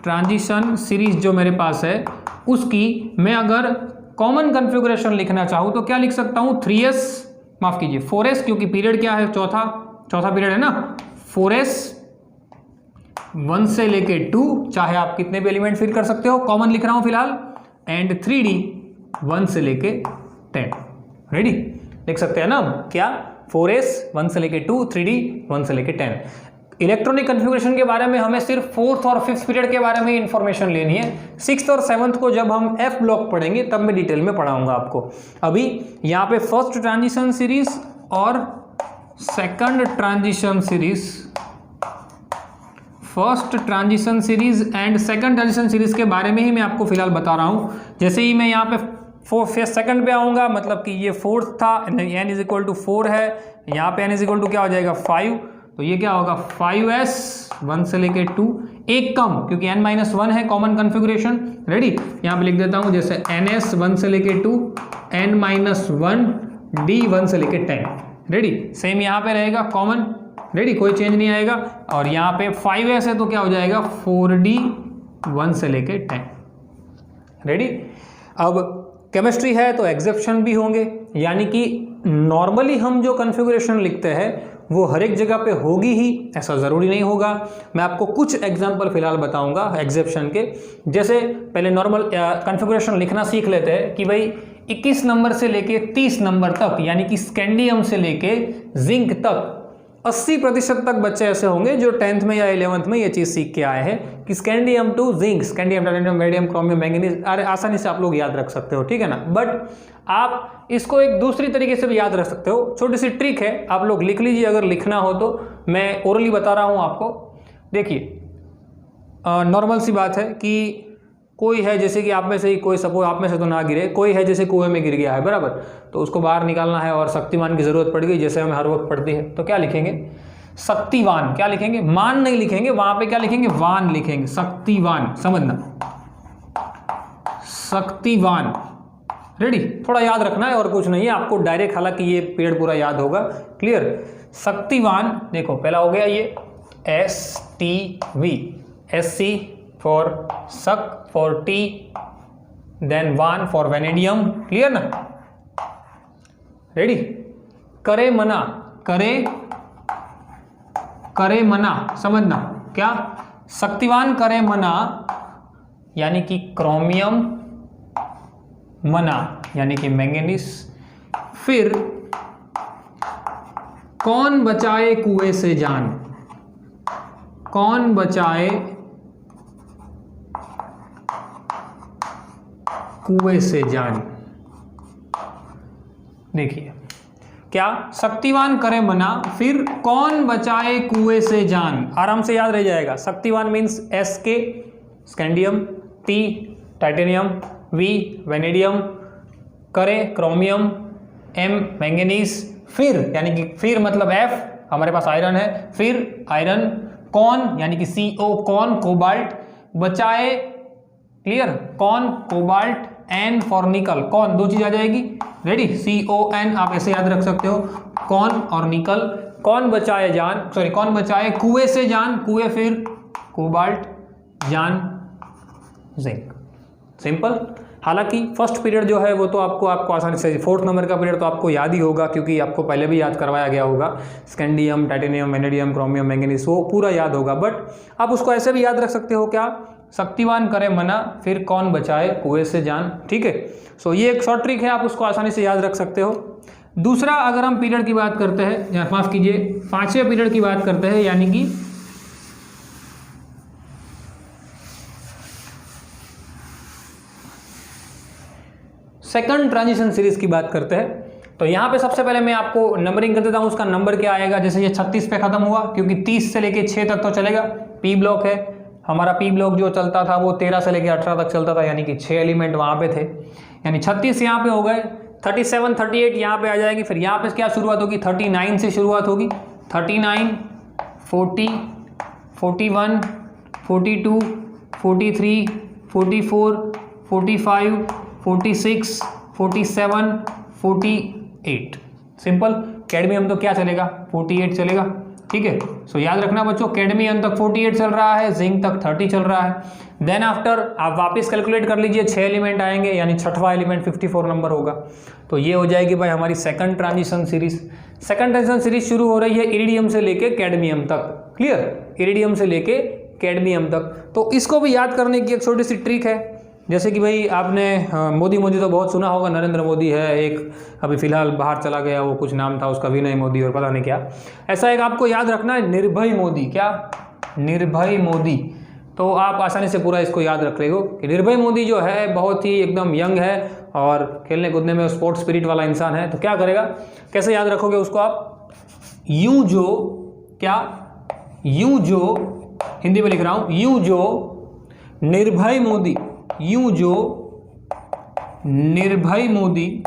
ट्रांजिशन सीरीज जो मेरे पास है, उसकी मैं अगर कॉमन कॉन्फ़िगरेशन लिखना चाहूँ तो क्या लिख सकता हूँ? 3s, माफ़ कीजिए 4s, क्योंकि पीरियड क्या है? चौथा पीरियड है ना। 4s 1 से लेके 2, चाहे आप कितने भी एलिमेंट फिल कर सकते हो, कॉमन लिख रहा हूँ फिलहाल, एंड 3d 1 से लेके 10। रेडी? लिख सकते हैं ना हम, क्या? 4s 1 से लेके 2, 3d 1 से लेके 10। इलेक्ट्रॉनिक कन्फिगरेशन के बारे में हमें सिर्फ 4th और 5th पीरियड के बारे में इंफॉर्मेशन लेनी है। 6th और 7th को जब हम F ब्लॉक पढ़ेंगे तब मैं डिटेल में पढ़ाऊंगा आपको। अभी यहाँ पे फर्स्ट ट्रांजिशन सीरीज और second transition series, first transition series and second transition series के बारे में ही मैं आपको फिलहाल बता रहा हूँ। जैसे ही मैं यहाँ पे सेकंड पे आऊँगा, मतलब कि ये 4th था, n इज इक्वल टू 4 है, यहाँ पे n इज इक्वल टू क्या हो जाएगा? 5, तो ये क्या होगा? 5s 1 से लेके 2, एक कम क्योंकि n-1 है कॉमन कॉन्फ़िगरेशन। रेडी? यहाँ पे लिख देता हूँ जैसे ns 1 से लेके 2, n-1 d 1 से लेके 10। रेडी? सेम यहाँ पे रहेगा कॉमन। रेडी? कोई चेंज नहीं आएगा। और यहाँ पे 5s है तो क्या हो जाएगा? 4d 1 से लेके 10। रेडी? अब केमिस्ट्री है तो एग्जेप्शन भी होंगे, यानी कि नॉर्मली हम जो कॉन्फ़िगरेशन लिखते हैं वो हर एक जगह पे होगी ही, ऐसा ज़रूरी नहीं होगा। मैं आपको कुछ एग्जांपल फिलहाल बताऊंगा एग्जेप्शन के। जैसे पहले नॉर्मल कॉन्फ़िगरेशन लिखना सीख लेते हैं कि भाई 21 नंबर से लेके 30 नंबर तक, यानी कि स्कैंडियम से लेके जिंक तक 80% तक बच्चे ऐसे होंगे जो 10th में या 11th में ये चीज़ सीख के आए हैं कि scandium to zinc, scandium, titanium, vanadium, chromium, manganese, अरे आसानी से आप लोग याद रख सकते हो, ठीक है ना। बट आप इसको एक दूसरी तरीके से भी याद रख सकते हो, छोटी सी ट्रिक है, आप लोग लिख लीजिए अगर लिखना हो तो। मैं ओरली बता रहा हूँ आपको। देखिए नॉर्मल सी बात है कि कोई है, जैसे कि आप में से ही कोई, सपोज आप में से तो ना गिरे, कोई है जैसे कुएं में गिर गया है, बराबर, तो उसको बाहर निकालना है और शक्तिमान की ज़रूरत पड़ गई, जैसे हमें हर वक्त पड़ती है, तो क्या लिखेंगे? शक्तिवान। क्या लिखेंगे? मान नहीं लिखेंगे, वहां पे क्या लिखेंगे? वान लिखेंगे, शक्तिवान, समझना, शक्तिवान। रेडी? थोड़ा याद रखना है और कुछ नहीं है आपको डायरेक्ट, हालांकि ये पीरियड पूरा याद होगा। क्लियर? शक्तिवान। देखो पहला हो गया ये STV, SC फॉर शक, फॉर T, देन वान फॉर वेनेडियम। क्लियर ना? रेडी? करे मना, करे मना, समझना क्या? शक्तिवान करे मना यानी कि क्रोमियम, मना यानी कि मैंगनीज। फिर कौन बचाए कुएं से जान, कौन बचाए कुएं से जान। देखिए क्या? शक्तिवान करे मना, फिर कौन बचाए कुएं से जान। आराम से याद रह जाएगा। शक्तिवान means SK scandium, T titanium, V vanadium, करे क्रोमियम, M मैंगनीज। फिर यानी कि फिर मतलब F, हमारे पास आयरन है, फिर आयरन। कौन यानी कि CO कौन, कोबाल्ट। बचाए, क्लियर, कौन कोबाल्ट, N फॉर निकल, कौन, दो चीज आ जाएगी। रेडी? CON आप ऐसे याद रख सकते हो, कौन और निकल। कौन बचाए जान, सॉरी कौन बचाए कुएं से जान, कुएं फिर कोबाल्ट, जान जिंक। सिंपल। हालांकि फर्स्ट पीरियड जो है वो तो आपको आसानी से, 4th नंबर का पीरियड तो आपको याद ही होगा क्योंकि आपको पहले भी याद करवाया गया होगा। Scandium, titanium, vanadium, chromium, manganese, वो पूरा याद होगा। बट आप उसको ऐसे भी याद रख सकते हो, क्या? शक्तिवान करे मना, फिर कौन बचाए कुएं से जान। ठीक है? सो ये एक शॉर्ट ट्रिक है, आप उसको आसानी से याद रख सकते हो। दूसरा, अगर हम पीरियड की बात करते हैं, या माफ कीजिए 5वें पीरियड की बात करते हैं, यानी कि सेकंड ट्रांजिशन सीरीज की बात करते हैं। तो यहाँ पे सबसे पहले मैं आपको नंबरिंग कर देता हूँ, उसका नंबर क्या आएगा। जैसे ये 36 पे खत्म हुआ, क्योंकि 30 से लेके 6 तक तो चलेगा, पी ब्लॉक है हमारा। पी ब्लॉक जो चलता था वो 13 से लेके 18 तक चलता था, यानी कि 6 एलिमेंट वहाँ पे थे, यानी 36 यहाँ पे हो गए। 37, 38 यहाँ पे आ जाएगी। फिर यहाँ पे क्या शुरुआत होगी? 39 से शुरुआत होगी। 39, 40, 41, 42, 43, 44, 45, 46, 47, 48। सिंपल। कैडमियम तो क्या चलेगा? 48 चलेगा। ठीक है? सो याद रखना बच्चों, कैडमियम तक 48 चल रहा है, जिंक तक 30 चल रहा है। देन आफ्टर आप वापस कैलकुलेट कर लीजिए, 6 एलिमेंट आएंगे, यानी 6वां एलिमेंट 54 नंबर होगा। तो ये हो जाएगी भाई हमारी second transition series. Second transition series शुरू हो रही है इरिडियम से लेके कैडमियम तक। क्लियर? इरिडियम से लेके कैडमियम तक। तो इसको भी याद करने की एक छोटी सी ट्रिक है। जैसे कि भाई आपने मोदी तो बहुत सुना होगा, नरेंद्र मोदी है एक, अभी फिलहाल बाहर चला गया, वो कुछ नाम था उसका, विनय मोदी और पता नहीं क्या। ऐसा एक आपको याद रखना है, निर्भय मोदी। क्या? निर्भय मोदी। तो आप आसानी से पूरा इसको याद रख रहे हो कि निर्भय मोदी जो है बहुत ही एकदम यंग है और खेलने कूदने में स्पोर्ट्स स्पिरिट वाला इंसान है। तो क्या करेगा, कैसे याद रखोगे उसको आप? यूं जो, क्या? यूं जो, हिंदी में लिख रहा हूं, यूं जो निर्भय मोदी, यूं जो निर्भय मोदी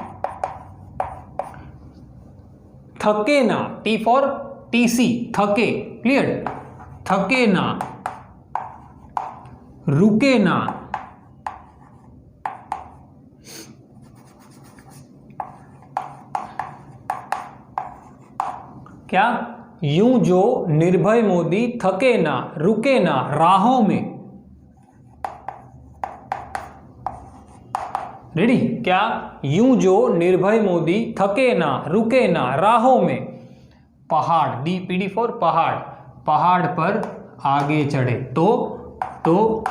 थके ना, T फॉर TC, थके। क्लियर? थके ना, रुके ना। क्या? यूं जो निर्भय मोदी थके ना, रुके ना राहों में, रेडी? क्या? यूं जो निर्भय मोदी थके ना रुके ना राहों में पहाड़, डी पीडी फॉर पहाड़, पहाड़ पर आगे चढ़े। तो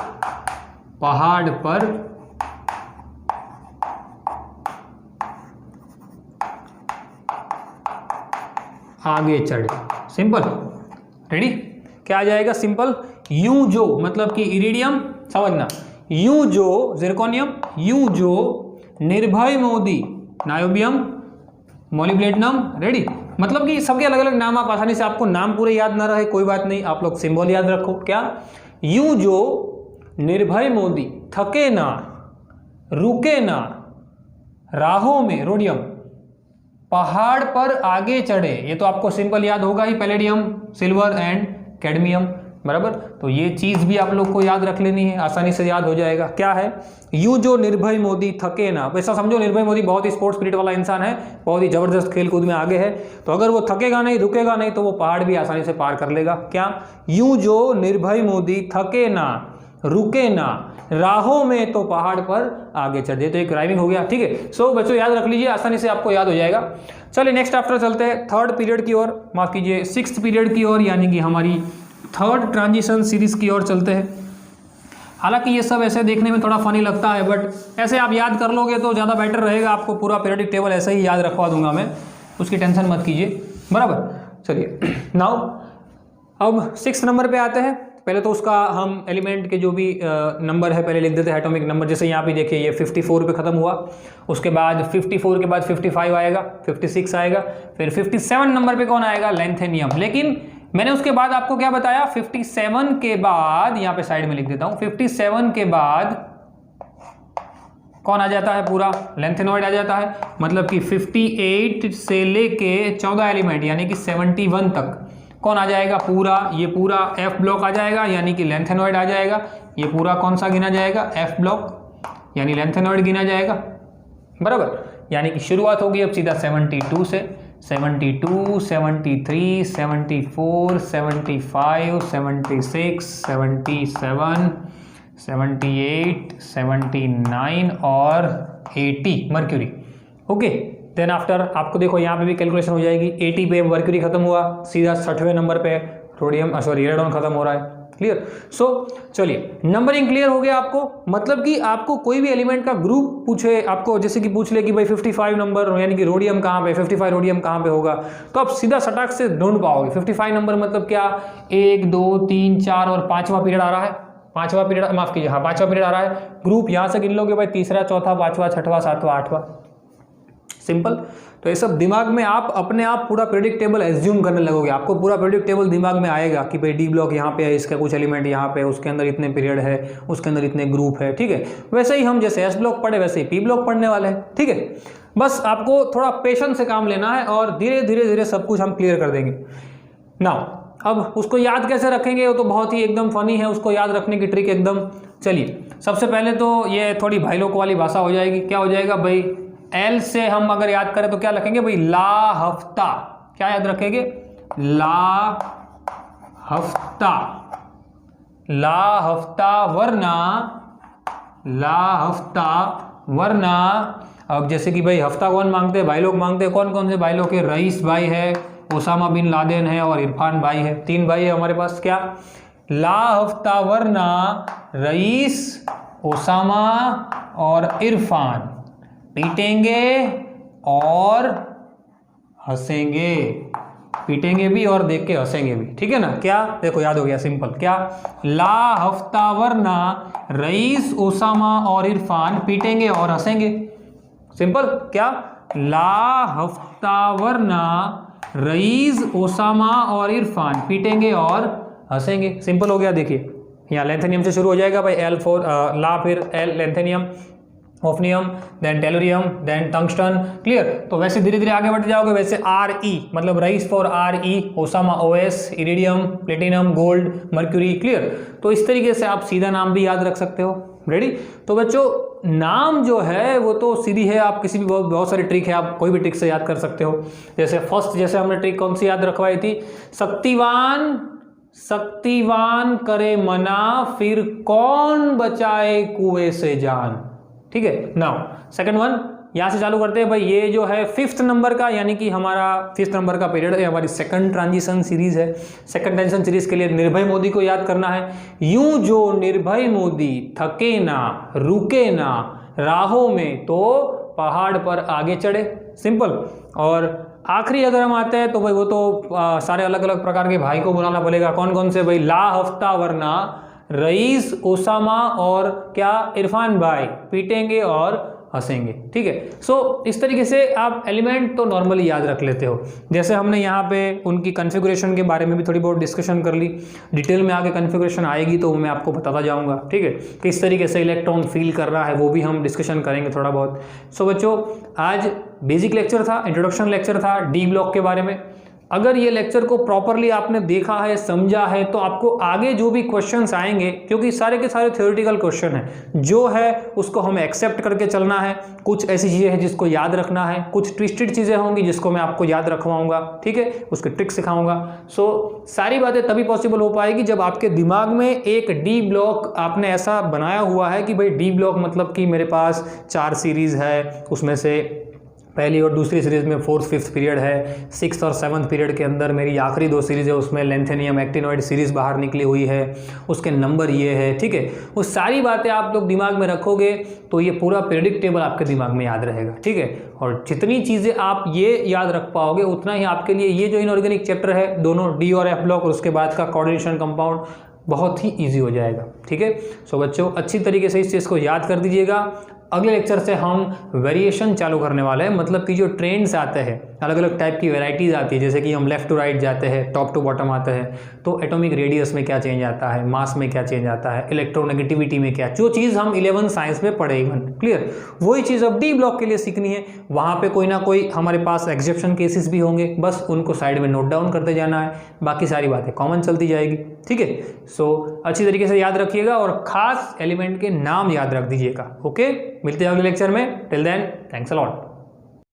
पहाड़ पर आगे चढ़े। सिंपल। रेडी? क्या आ जाएगा? सिंपल। यूं जो मतलब कि इरिडियम, समझना, यूं जो जिरकोनियम, यूं जो निर्भय मोदी नायोबियम, मोलिब्लेटिनम। रेडी? मतलब कि सबके अलग अलग नाम, आप आसानी से, आपको नाम पूरे याद ना रहे कोई बात नहीं, आप लोग सिंबल याद रखो। क्या? यूं जो निर्भय मोदी थके ना रुके ना राहों में, रोडियम, पहाड़ पर आगे चढ़े। ये तो आपको सिंपल याद होगा ही, पैलेडियम, सिल्वर एंड कैडमियम, बराबर। तो ये चीज भी आप लोग को याद रख लेनी है, आसानी से याद हो जाएगा। क्या है? यूं जो निर्भय मोदी थके ना, वैसा समझो निर्भय मोदी बहुत ही स्पोर्ट्स स्पिरिट वाला इंसान है, बहुत ही जबरदस्त खेल कूद में आगे है, तो अगर वो थकेगा नहीं रुकेगा नहीं तो वो पहाड़ भी आसानी से पार कर लेगा। क्या? यूं जो निर्भय मोदी थके ना रुके ना राहों में तो पहाड़ पर आगे चढ़े। तो एक राइमिंग हो गया, ठीक है। सो बच्चों याद रख लीजिए, आसानी से आपको याद हो जाएगा। चलिए नेक्स्ट आफ्टर चलते हैं थर्ड पीरियड की ओर, माफ कीजिए सिक्स्थ पीरियड की ओर, यानी कि हमारी थर्ड ट्रांजिशन सीरीज की ओर चलते हैं। हालांकि ये सब ऐसे देखने में थोड़ा फनी लगता है, बट ऐसे आप याद कर लोगे तो ज़्यादा बेटर रहेगा। आपको पूरा पीरियडिक टेबल ऐसे ही याद रखवा दूंगा मैं, उसकी टेंशन मत कीजिए, बराबर। चलिए नाउ अब 6 नंबर पे आते हैं। पहले तो उसका हम एलिमेंट के जो भी नंबर है पहले लिख देते हैं, एटॉमिक नंबर। जैसे यहाँ पे देखिए ये 54 पे ख़त्म हुआ, उसके बाद 54 के बाद 55 आएगा, 56 आएगा, फिर 57 नंबर पे कौन आएगा? लैंथेनियम। लेकिन मैंने उसके बाद आपको क्या बताया? 57 के बाद, यहाँ पे साइड में लिख देता हूँ, 57 के बाद कौन आ जाता है? पूरा लैंथेनॉइड आ जाता है। मतलब कि 58 से लेके 14 एलिमेंट यानी कि 71 तक कौन आ जाएगा? पूरा, ये पूरा एफ ब्लॉक आ जाएगा, यानी कि लैंथेनॉइड आ जाएगा। ये पूरा कौन सा गिना जाएगा? एफ ब्लॉक, यानी लैंथेनॉइड गिना जाएगा, बराबर। यानी कि शुरुआत होगी अब सीधा 72 से, 72, 73, 74, 75, 76, 77, 78, 79 और 80 मर्क्यूरी। ओके, देन आफ्टर आपको देखो यहाँ पे भी कैलकुलेशन हो जाएगी। 80 पे मर्क्यूरी खत्म हुआ, सीधा 60वें नंबर पे रोडियम रेडन खत्म हो रहा है। क्लियर? सो चलिए नंबरिंग क्लियर हो गया आपको। मतलब कि आपको कोई भी एलिमेंट का ग्रुप पूछे, आपको जैसे कि पूछ ले कि भाई 55 नंबर यानी कि रोडियम कहाँ पे, 55 रोडियम कहाँ पे होगा, तो आप सीधा सटाक से ढूंढ पाओगे। 55 नंबर मतलब क्या? 1 2 3 4 और 5वां पीरियड आ रहा है, 5वां पीरियड, माफ कीजिए, हाँ 5वां पीरियड आ रहा है। ग्रुप यहाँ से गिन लोगे भाई, तीसरा चौथा पाँचवा छठवां सातवां आठवां, सिंपल। तो ये सब दिमाग में आप अपने आप पूरा प्रेडिक्ट टेबल एज्यूम करने लगोगे। आपको पूरा प्रेडिक्ट टेबल दिमाग में आएगा कि भाई डी ब्लॉक यहाँ पे है, इसका कुछ एलिमेंट यहाँ पे, उसके अंदर इतने पीरियड है, उसके अंदर इतने ग्रुप है, ठीक है। वैसे ही हम जैसे एस ब्लॉक पढ़े वैसे ही पी ब्लॉक पढ़ने वाले हैं, ठीक है। बस आपको थोड़ा पेशेंस से काम लेना है और धीरे धीरे धीरे सब कुछ हम क्लियर कर देंगे। नाउ अब उसको याद कैसे रखेंगे, वो तो बहुत ही एकदम फनी है, उसको याद रखने की ट्रिक एकदम। चलिए सबसे पहले तो ये थोड़ी भाई लोग वाली भाषा हो जाएगी। क्या हो जाएगा भाई? एल से हम अगर याद करें तो क्या लिखेंगे भाई? ला हफ्ता। क्या याद रखेंगे? ला हफ्ता, ला हफ्ता, वरना ला हफ्ता, वरना अब जैसे कि भाई हफ्ता कौन मांगते हैं? भाई लोग मांगते हैं। कौन कौन से भाई लोग के? रईस भाई है, ओसामा बिन लादेन है और इरफान भाई है। 3 भाई है हमारे पास। क्या? ला हफ्ता, वरना रईस, ओसामा और इरफान पीटेंगे और हंसेंगे। पीटेंगे भी और देख के हंसेंगे भी, ठीक है ना। क्या? देखो याद हो गया, सिंपल। क्या? ला हफ्ता, वरना रईस, ओसामा और इरफान पीटेंगे और हंसेंगे। सिंपल। क्या? ला हफ्ता, वरना रईस, ओसामा और इरफान पीटेंगे और हंसेंगे। सिंपल हो गया। देखिए यहाँ लैंथेनियम से शुरू हो जाएगा भाई, एल फोर ला, फिर L lanthanum, hafnium, then tantalum, then tungsten. Clear? तो वैसे धीरे धीरे आगे बढ़ते जाओगे। वैसे आर ई मतलब रईस for R E, Osama OS, iridium, platinum, gold, mercury. Clear? तो इस तरीके से आप सीधा नाम भी याद रख सकते हो। रेडी? तो बच्चों नाम जो है वो तो सीधी है, आप किसी भी बहुत सारी ट्रिक है, आप कोई भी ट्रिक से याद कर सकते हो। जैसे फर्स्ट जैसे हमने ट्रिक कौन सी याद रखवाई थी? शक्तिवान, शक्तिवान करे मना, फिर कौन बचाए कुएं से जान। ठीक है। नाउ सेकंड वन यहाँ से चालू करते हैं भाई। ये जो है 5th नंबर का, यानी कि हमारा 5th नंबर का पीरियड है, हमारी सेकंड ट्रांजिशन सीरीज है। सेकंड ट्रांजिशन सीरीज के लिए निर्भय मोदी को याद करना है। यूं जो निर्भय मोदी थके ना रुके ना राहों में तो पहाड़ पर आगे चढ़े, सिंपल। और आखिरी अगर हम आते हैं तो भाई वो तो सारे अलग अलग प्रकार के भाई को बुलाना पड़ेगा। कौन कौन से भाई? ला हफ्ता वरना रईस, ओसामा और क्या इरफान भाई पीटेंगे और हंसेंगे, ठीक है। सो इस तरीके से आप एलिमेंट तो नॉर्मली याद रख लेते हो। जैसे हमने यहाँ पे उनकी कॉन्फ़िगरेशन के बारे में भी थोड़ी बहुत डिस्कशन कर ली। डिटेल में आगे कॉन्फ़िगरेशन आएगी तो मैं आपको बताता जाऊँगा, ठीक है। किस तरीके से इलेक्ट्रॉन फील कर रहा है वो भी हम डिस्कशन करेंगे थोड़ा बहुत। सो बच्चों, आज बेसिक लेक्चर था, इंट्रोडक्शन लेक्चर था डी ब्लॉक के बारे में। अगर ये लेक्चर को प्रॉपरली आपने देखा है, समझा है, तो आपको आगे जो भी क्वेश्चंस आएंगे, क्योंकि सारे के सारे थ्योरेटिकल क्वेश्चन हैं, जो है उसको हमें एक्सेप्ट करके चलना है। कुछ ऐसी चीज़ें हैं जिसको याद रखना है, कुछ ट्विस्टेड चीज़ें होंगी जिसको मैं आपको याद रखवाऊंगा, ठीक है, उसके ट्रिक सिखाऊंगा। सो सारी बातें तभी पॉसिबल हो पाएगी जब आपके दिमाग में एक डी ब्लॉक आपने ऐसा बनाया हुआ है कि भाई डी ब्लॉक मतलब कि मेरे पास 4 सीरीज़ है, उसमें से पहली और दूसरी सीरीज़ में 4th 5th पीरियड है, 6th और 7th पीरियड के अंदर मेरी आखिरी 2 सीरीज़ है, उसमें लेंथेनियम एक्टिनोइड सीरीज़ बाहर निकली हुई है, उसके नंबर ये है, ठीक है। वो सारी बातें आप लोग दिमाग में रखोगे तो ये पूरा पीरियडिक टेबल आपके दिमाग में याद रहेगा, ठीक है। और जितनी चीज़ें आप ये याद रख पाओगे उतना ही आपके लिए ये जो इनऑर्गेनिक चैप्टर है, दोनों डी और एफ ब्लॉक और उसके बाद का कोऑर्डिनेशन कंपाउंड, बहुत ही ईजी हो जाएगा, ठीक है। सो बच्चों, अच्छी तरीके से इस चीज़ को याद कर दीजिएगा। अगले लेक्चर से हम वेरिएशन चालू करने वाले हैं, मतलब कि जो ट्रेंड्स आते हैं, अलग अलग टाइप की वेराइटीज़ आती है, जैसे कि हम लेफ्ट टू राइट जाते हैं, टॉप टू बॉटम आते हैं, तो एटॉमिक रेडियस में क्या चेंज आता है, मास में क्या चेंज आता है, इलेक्ट्रोनेगेटिविटी में क्या, जो चीज़ हम 11 साइंस में पढ़े, इवन क्लियर, वही चीज़ अब डी ब्लॉक के लिए सीखनी है। वहाँ पे कोई ना कोई हमारे पास एक्सेप्शन केसेस भी होंगे, बस उनको साइड में नोट डाउन करते जाना है, बाकी सारी बातें कॉमन चलती जाएगी, ठीक है। सो अच्छी तरीके से याद रखिएगा और खास एलिमेंट के नाम याद रख दीजिएगा, ओके। मिलते हैं अगले लेक्चर में। Till then, thanks a lot.